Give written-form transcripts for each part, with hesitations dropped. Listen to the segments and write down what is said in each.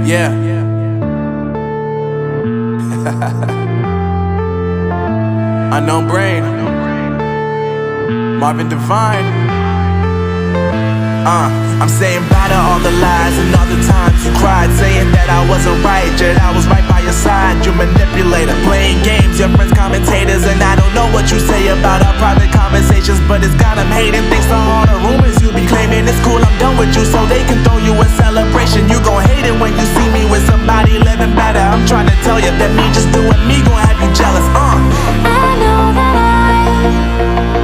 Yeah. Unknown Brain, Marvin Divine. I'm saying bye to all the lies and all the times you cried, saying that I wasn't right, yet I was right by your side. You manipulator, playing games, your friends commentators, and I don't know what you say about our private conversations, but it's got them hating. Thanks to all the rumors you be claiming. It's cool, I'm done with you, so they can throw you a celebration. You gon' hate it when you see me with somebody living better. I'm trying to tell you that me just doing me gon' have you jealous. I know that I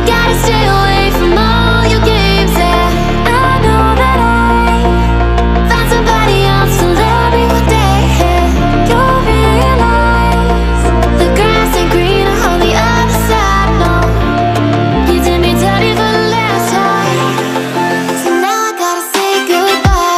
gotta stay away from all your games, yeah. I know that I found somebody else to love me one day, yeah. You'll realize the grass ain't greener on the other side, no. You did me dirty for the last time, so now I gotta say goodbye.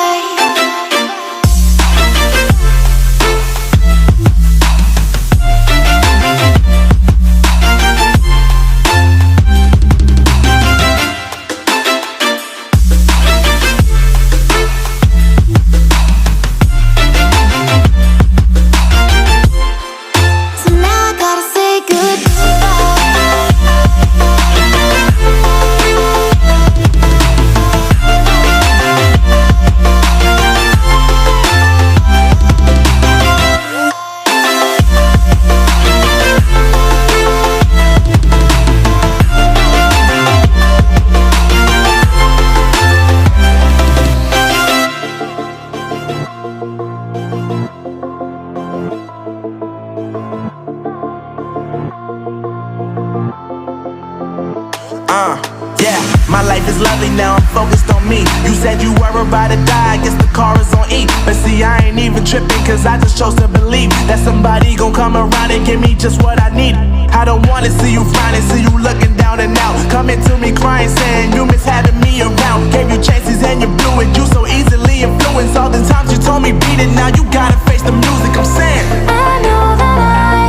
Yeah, my life is lovely now, I'm focused on me. You said you were about to die, I guess the car is on E. But see, I ain't even tripping, cause I just chose to believe that somebody gon' come around and give me just what I need. I don't wanna see you frowning, see you looking down and out, coming to me crying, saying you miss having me around. Gave you chances and you blew it, you so easily influenced. All the times you told me beat it, now you gotta face the music. I'm saying I know that I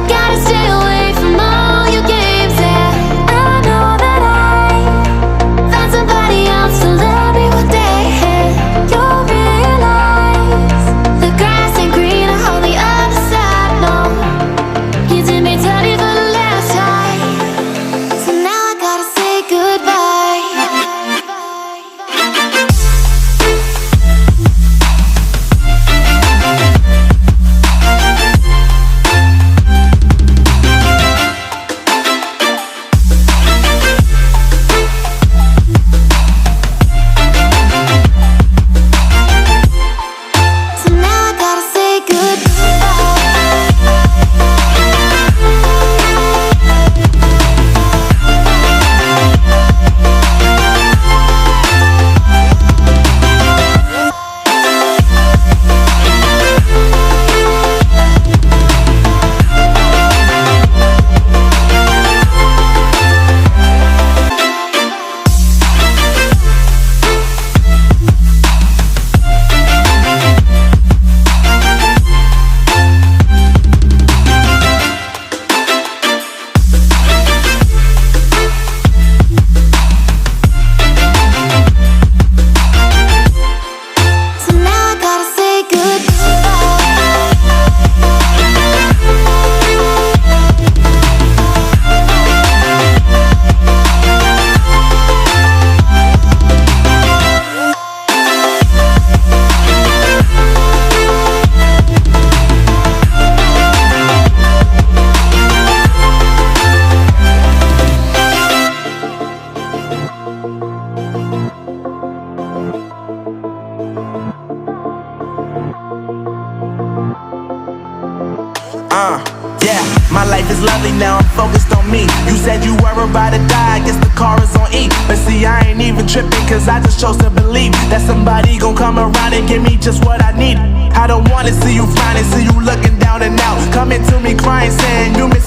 gotta stay away from all your games, yeah. I know that I found somebody else to love me one day, yeah. You'll realize the grass ain't greener on the other side, no. You did me dirty for the last time, so now I gotta say goodbye. So now I gotta say goodbye. So now I gotta say goodbye. Yeah, my life is lovely now, I'm focused on me. You said you were about to die, I guess the car is on E. But see, I ain't even tripping, cause I just chose to believe that somebody gon' come around and give me just what I need. I don't wanna see you frowning, see you looking down and out, coming to me crying, saying you miss